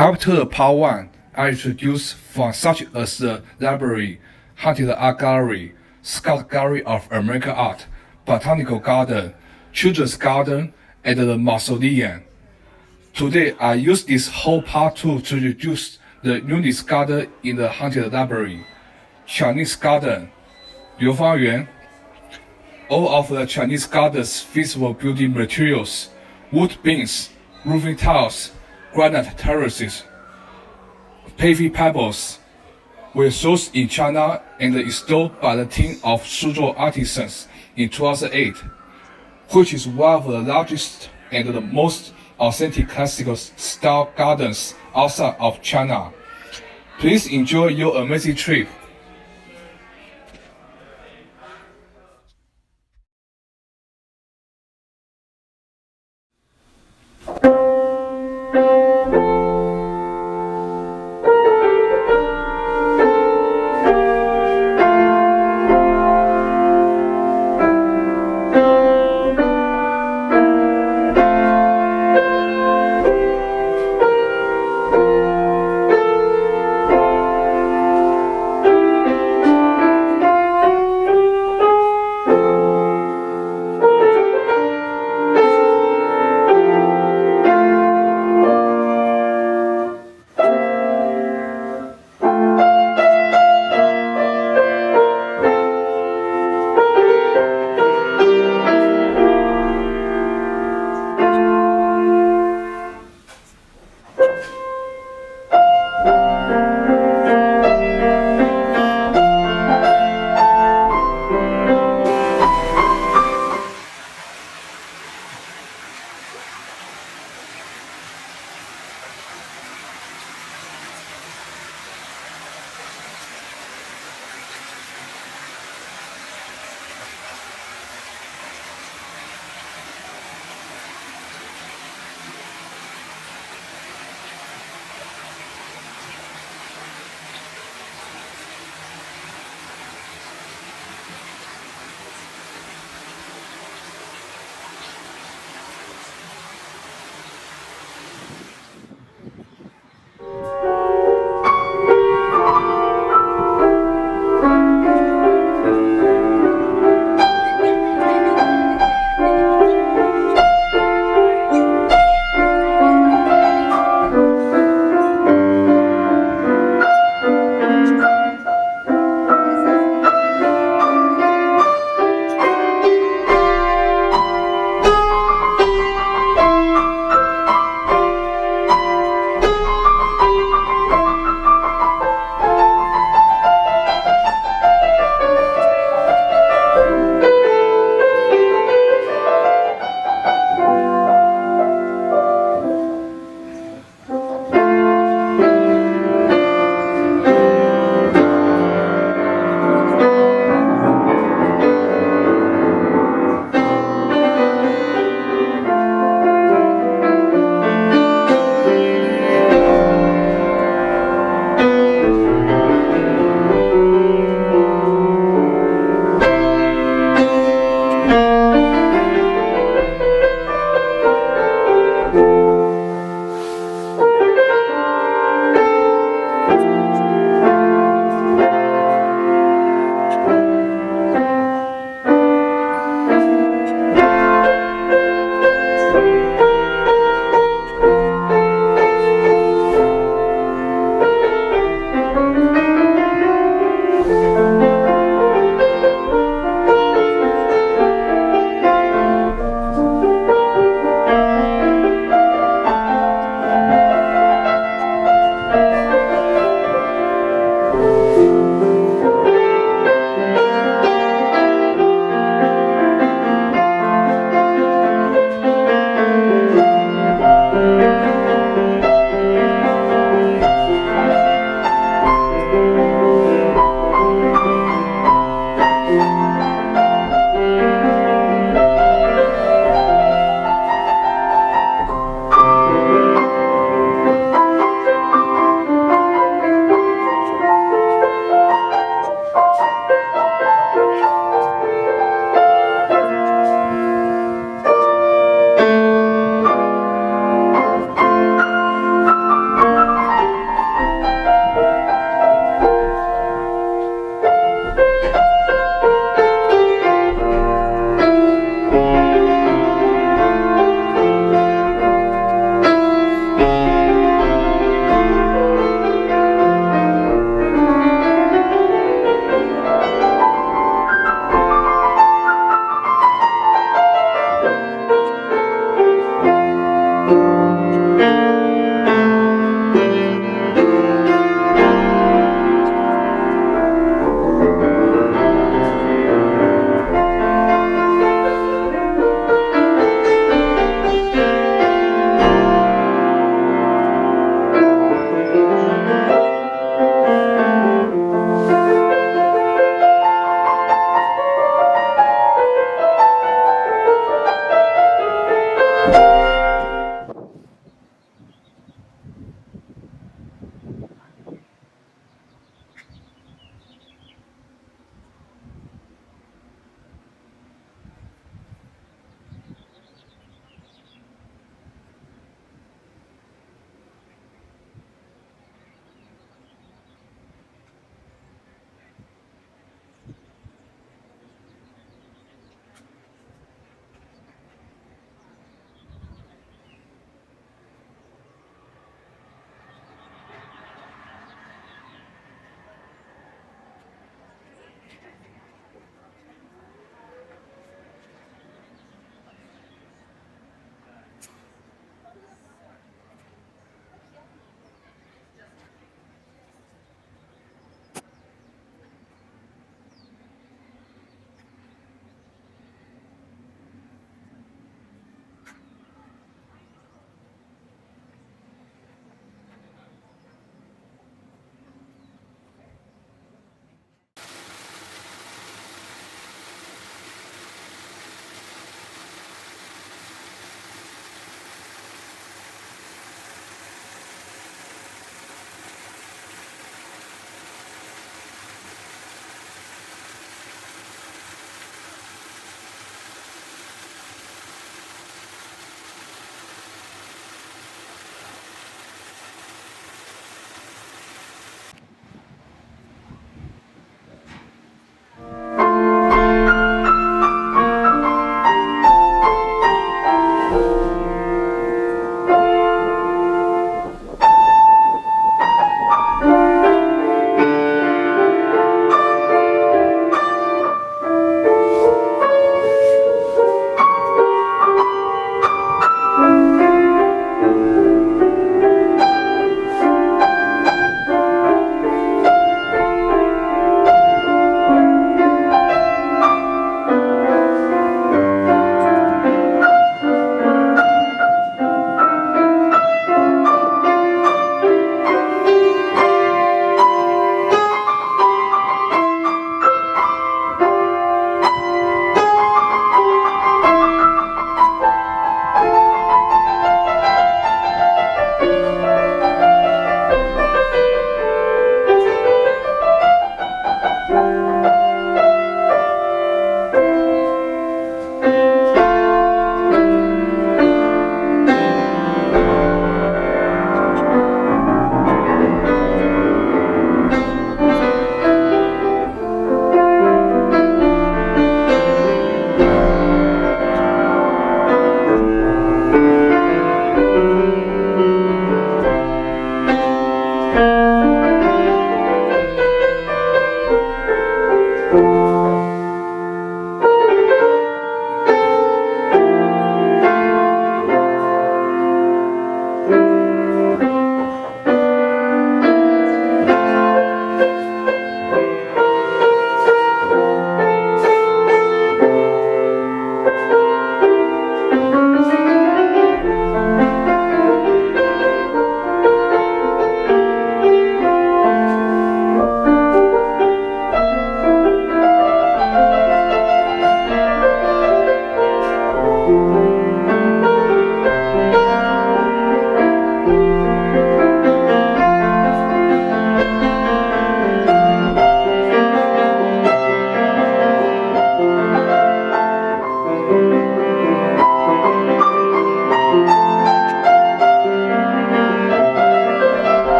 After the Part 1, I introduced fonts such as the Library, Hunted Art Gallery, Scout Gallery of American Art, Botanical Garden, Children's Garden, and the Mausoleum. Today, I use this whole Part 2 to introduce the Unit Garden in the Hunted Library, Chinese Garden, Liu Fangyuan. All of the Chinese garden's feasible building materials, wood beams, roofing tiles, granite terraces, paving pebbles, were sourced in China and installed by the team of Suzhou artisans in 2008, which is one of the largest and the most authentic classical style gardens outside of China. Please enjoy your amazing trip.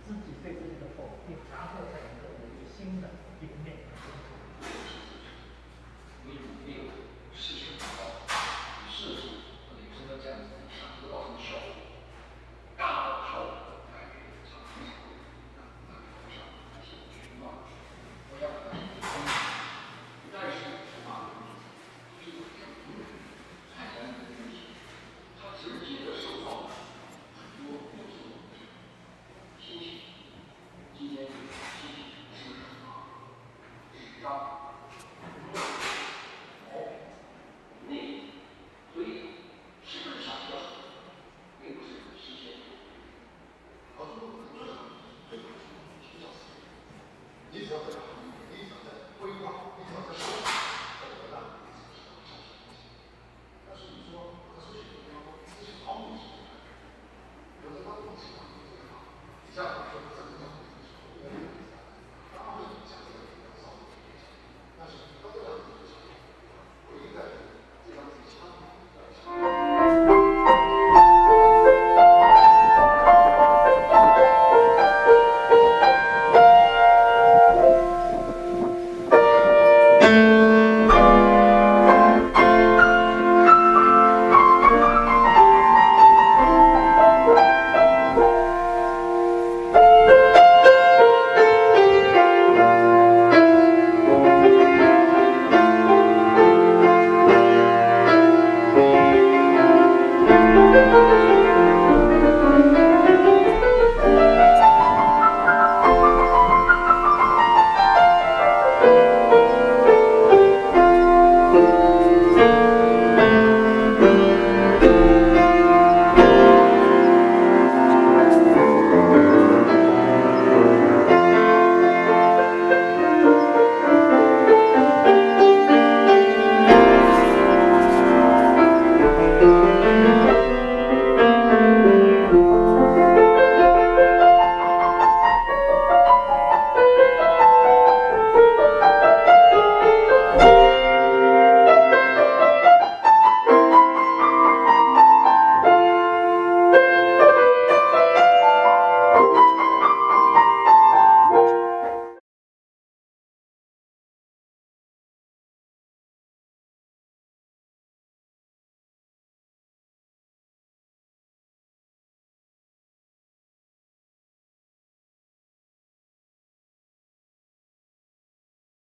自己对自己的否定，然后才能够有一个新的一个面。为努力事情达到与设计和女生的这样子想得到什么效果，大的效果改变长期社会，那我想挺群吧，我想把它但是啊，这个太难的东西，它直接的受到很多不同的心情。今天心情是什么？紧张。所以，是不是想要，并不是实现。而是最好提早实现。你只要在考虑，你只要在规划，你只要在设计，在得到，但是你说，可是有的地方，这些好东西，有的当中情况，这个好，这样。